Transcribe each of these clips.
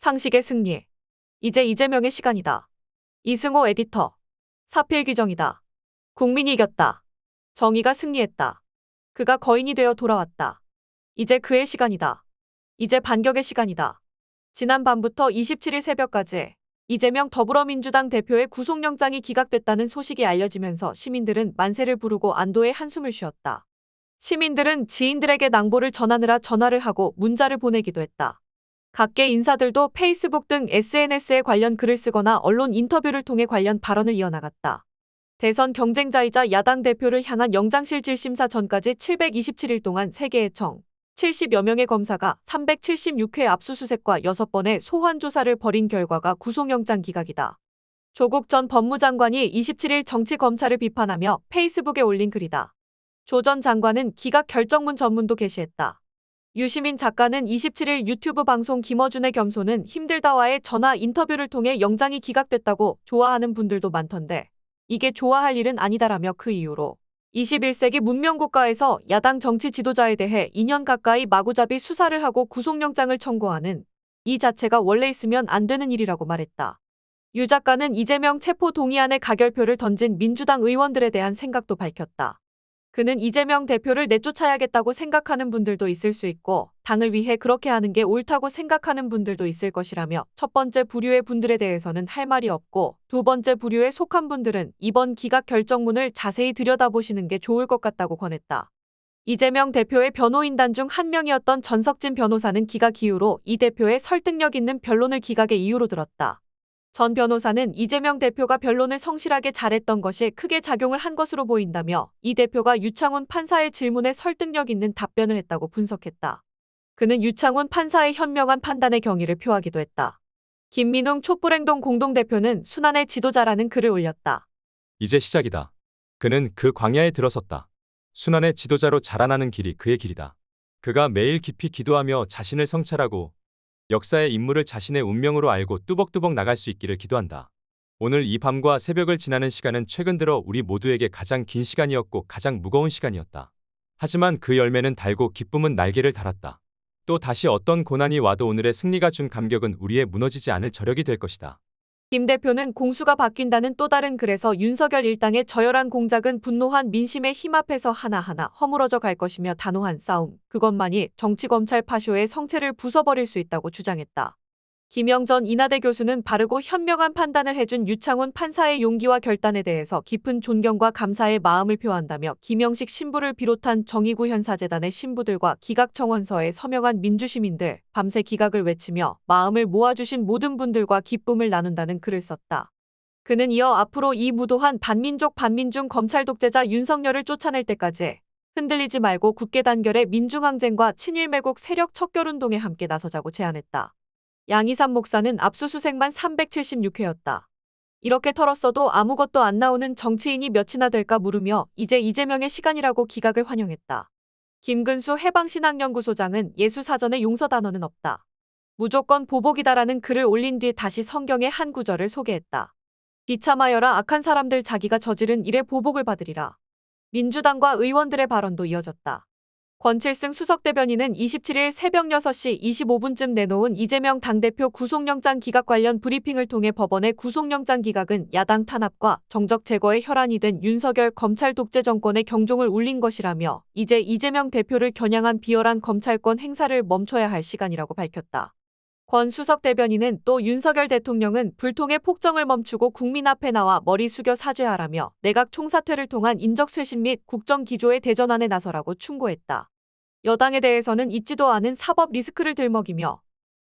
상식의 승리. 이제 이재명의 시간이다. 이승호 에디터. 사필 규정이다. 국민이 이겼다. 정의가 승리했다. 그가 거인이 되어 돌아왔다. 이제 그의 시간이다. 이제 반격의 시간이다. 지난 밤부터 27일 새벽까지 이재명 더불어민주당 대표의 구속영장이 기각됐다는 소식이 알려지면서 시민들은 만세를 부르고 안도의 한숨을 쉬었다. 시민들은 지인들에게 낭보를 전하느라 전화를 하고 문자를 보내기도 했다. 각계 인사들도 페이스북 등 SNS에 관련 글을 쓰거나 언론 인터뷰를 통해 관련 발언을 이어나갔다. 대선 경쟁자이자 야당 대표를 향한 영장실질 심사 전까지 727일 동안 3개의 청, 70여 명의 검사가 376회 압수수색과 6번의 소환 조사를 벌인 결과가 구속영장 기각이다. 조국 전 법무장관이 27일 정치검찰을 비판하며 페이스북에 올린 글이다. 조 전 장관은 기각 결정문 전문도 게시했다. 유시민 작가는 27일 유튜브 방송 김어준의 겸손은 힘들다와의 전화 인터뷰를 통해 영장이 기각됐다고 좋아하는 분들도 많던데 이게 좋아할 일은 아니다라며 그 이유로 21세기 문명국가에서 야당 정치 지도자에 대해 2년 가까이 마구잡이 수사를 하고 구속영장을 청구하는 이 자체가 원래 있으면 안 되는 일이라고 말했다. 유 작가는 이재명 체포 동의안에 가결표를 던진 민주당 의원들에 대한 생각도 밝혔다. 그는 이재명 대표를 내쫓아야겠다고 생각하는 분들도 있을 수 있고 당을 위해 그렇게 하는 게 옳다고 생각하는 분들도 있을 것이라며 첫 번째 부류의 분들에 대해서는 할 말이 없고 두 번째 부류에 속한 분들은 이번 기각 결정문을 자세히 들여다보시는 게 좋을 것 같다고 권했다. 이재명 대표의 변호인단 중 한 명이었던 전석진 변호사는 기각 이유로 이 대표의 설득력 있는 변론을 기각의 이유로 들었다. 전 변호사는 이재명 대표가 변론을 성실하게 잘했던 것이 크게 작용을 한 것으로 보인다며 이 대표가 유창훈 판사의 질문에 설득력 있는 답변을 했다고 분석했다. 그는 유창훈 판사의 현명한 판단의 경의를 표하기도 했다. 김민웅 촛불행동 공동대표는 순환의 지도자라는 글을 올렸다. 이제 시작이다. 그는 그 광야에 들어섰다. 순환의 지도자로 자라나는 길이 그의 길이다. 그가 매일 깊이 기도하며 자신을 성찰하고 역사의 인물을 자신의 운명으로 알고 뚜벅뚜벅 나갈 수 있기를 기도한다. 오늘 이 밤과 새벽을 지나는 시간은 최근 들어 우리 모두에게 가장 긴 시간이었고 가장 무거운 시간이었다. 하지만 그 열매는 달고 기쁨은 날개를 달았다. 또 다시 어떤 고난이 와도 오늘의 승리가 준 감격은 우리의 무너지지 않을 저력이 될 것이다. 김 대표는 공수가 바뀐다는 또 다른 글에서 윤석열 일당의 저열한 공작은 분노한 민심의 힘 앞에서 하나하나 허물어져 갈 것이며 단호한 싸움, 그것만이 정치검찰 파쇼의 성체를 부숴버릴 수 있다고 주장했다. 김영전 인하대 교수는 바르고 현명한 판단을 해준 유창훈 판사의 용기와 결단에 대해서 깊은 존경과 감사의 마음을 표한다며 김영식 신부를 비롯한 정의구현사재단의 신부들과 기각청원서에 서명한 민주시민들, 밤새 기각을 외치며 마음을 모아주신 모든 분들과 기쁨을 나눈다는 글을 썼다. 그는 이어 앞으로 이 무도한 반민족 반민중 검찰 독재자 윤석열을 쫓아낼 때까지 흔들리지 말고 굳게 단결해 민중항쟁과 친일매국 세력 척결운동에 함께 나서자고 제안했다. 양희삼 목사는 압수수색만 376회였다. 이렇게 털었어도 아무것도 안 나오는 정치인이 몇이나 될까 물으며 이제 이재명의 시간이라고 기각을 환영했다. 김근수 해방신학연구소장은 예수사전에 용서 단어는 없다. 무조건 보복이다라는 글을 올린 뒤 다시 성경의 한 구절을 소개했다. 비참하여라 악한 사람들 자기가 저지른 일에 보복을 받으리라. 민주당과 의원들의 발언도 이어졌다. 권칠승 수석대변인은 27일 새벽 6시 25분쯤 내놓은 이재명 당대표 구속영장 기각 관련 브리핑을 통해 법원의 구속영장 기각은 야당 탄압과 정적 제거의 혈안이 된 윤석열 검찰 독재 정권의 경종을 울린 것이라며 이제 이재명 대표를 겨냥한 비열한 검찰권 행사를 멈춰야 할 시간이라고 밝혔다. 권 수석대변인은 또 윤석열 대통령은 불통의 폭정을 멈추고 국민 앞에 나와 머리 숙여 사죄하라며 내각 총사퇴를 통한 인적쇄신 및 국정기조의 대전환에 나서라고 충고했다. 여당에 대해서는 있지도 않은 사법 리스크를 들먹이며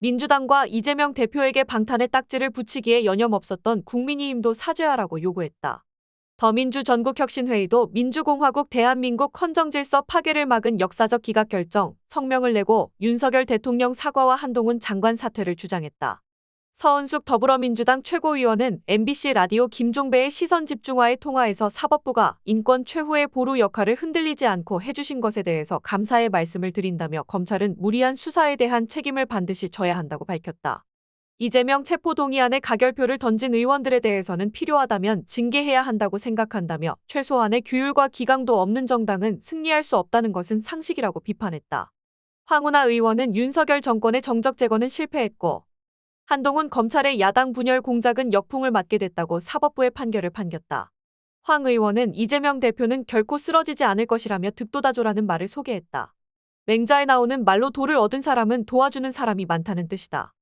민주당과 이재명 대표에게 방탄의 딱지를 붙이기에 여념없었던 국민의힘도 사죄하라고 요구했다. 더민주 전국혁신회의도 민주공화국 대한민국 헌정질서 파괴를 막은 역사적 기각 결정, 성명을 내고 윤석열 대통령 사과와 한동훈 장관 사퇴를 주장했다. 서은숙 더불어민주당 최고위원은 MBC 라디오 김종배의 시선집중화의 통화에서 사법부가 인권 최후의 보루 역할을 흔들리지 않고 해주신 것에 대해서 감사의 말씀을 드린다며 검찰은 무리한 수사에 대한 책임을 반드시 져야 한다고 밝혔다. 이재명 체포 동의안에 가결표를 던진 의원들에 대해서는 필요하다면 징계해야 한다고 생각한다며 최소한의 규율과 기강도 없는 정당은 승리할 수 없다는 것은 상식이라고 비판했다. 황운하 의원은 윤석열 정권의 정적 제거는 실패했고 한동훈 검찰의 야당 분열 공작은 역풍을 맞게 됐다고 사법부의 판결을 판겼다. 황 의원은 이재명 대표는 결코 쓰러지지 않을 것이라며 득도다조라는 말을 소개했다. 맹자에 나오는 말로 도를 얻은 사람은 도와주는 사람이 많다는 뜻이다.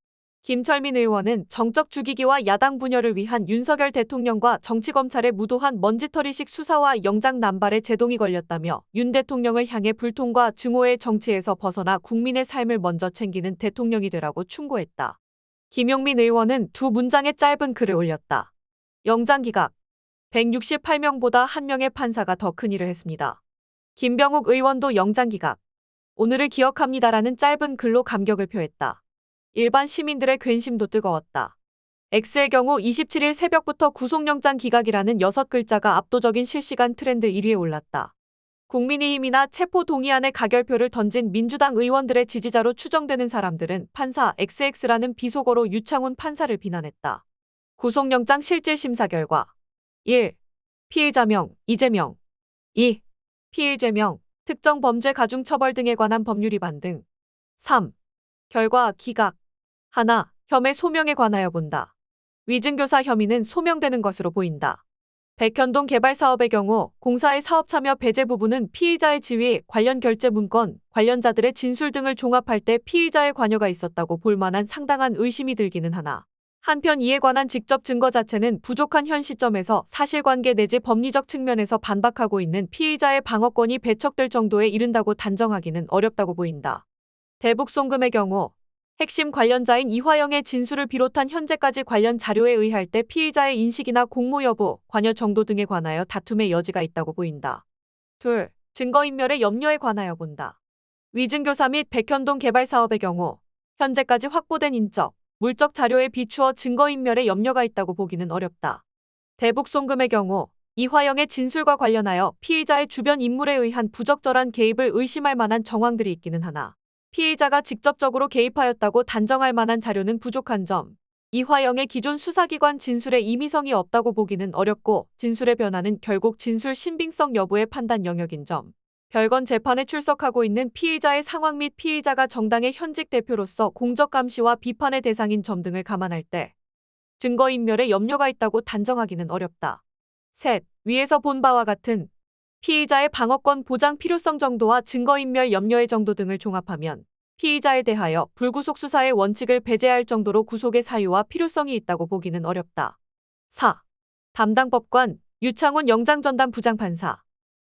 김철민 의원은 정적 죽이기와 야당 분열을 위한 윤석열 대통령과 정치검찰의 무도한 먼지털이식 수사와 영장 남발에 제동이 걸렸다며 윤 대통령을 향해 불통과 증오의 정치에서 벗어나 국민의 삶을 먼저 챙기는 대통령이 되라고 충고했다. 김용민 의원은 두 문장의 짧은 글을 올렸다. 영장 기각. 168명보다 한 명의 판사가 더 큰 일을 했습니다. 김병욱 의원도 영장 기각. 오늘을 기억합니다라는 짧은 글로 감격을 표했다. 일반 시민들의 괜심도 뜨거웠다. X의 경우 27일 새벽부터 구속영장 기각이라는 6글자가 압도적인 실시간 트렌드 1위에 올랐다. 국민의힘이나 체포동의안에 가결표를 던진 민주당 의원들의 지지자로 추정되는 사람들은 판사 XX라는 비속어로 유창훈 판사를 비난했다. 구속영장 실질심사 결과 1. 피의자명 이재명 2. 피의죄명 특정 범죄 가중처벌 등에 관한 법률 위반 등 3. 결과 기각. 하나, 혐의 소명에 관하여 본다. 위증교사 혐의는 소명되는 것으로 보인다. 백현동 개발 사업의 경우 공사의 사업 참여 배제 부분은 피의자의 지위, 관련 결제 문건, 관련자들의 진술 등을 종합할 때 피의자의 관여가 있었다고 볼 만한 상당한 의심이 들기는 하나. 한편 이에 관한 직접 증거 자체는 부족한 현 시점에서 사실관계 내지 법리적 측면에서 반박하고 있는 피의자의 방어권이 배척될 정도에 이른다고 단정하기는 어렵다고 보인다. 대북 송금의 경우 핵심 관련자인 이화영의 진술을 비롯한 현재까지 관련 자료에 의할 때 피의자의 인식이나 공모 여부, 관여 정도 등에 관하여 다툼의 여지가 있다고 보인다. 둘, 증거인멸의 염려에 관하여 본다. 위증교사 및 백현동 개발 사업의 경우 현재까지 확보된 인적, 물적 자료에 비추어 증거인멸의 염려가 있다고 보기는 어렵다. 대북 송금의 경우 이화영의 진술과 관련하여 피의자의 주변 인물에 의한 부적절한 개입을 의심할 만한 정황들이 있기는 하나 피의자가 직접적으로 개입하였다고 단정할 만한 자료는 부족한 점, 이화영의 기존 수사기관 진술에 임의성이 없다고 보기는 어렵고 진술의 변화는 결국 진술 신빙성 여부의 판단 영역인 점, 별건 재판에 출석하고 있는 피의자의 상황 및 피의자가 정당의 현직 대표로서 공적 감시와 비판의 대상인 점 등을 감안할 때 증거인멸에 염려가 있다고 단정하기는 어렵다. 셋, 위에서 본 바와 같은 피의자의 방어권 보장 필요성 정도와 증거인멸 염려의 정도 등을 종합하면 피의자에 대하여 불구속 수사의 원칙을 배제할 정도로 구속의 사유와 필요성이 있다고 보기는 어렵다. 4. 담당 법관 유창훈 영장전담 부장판사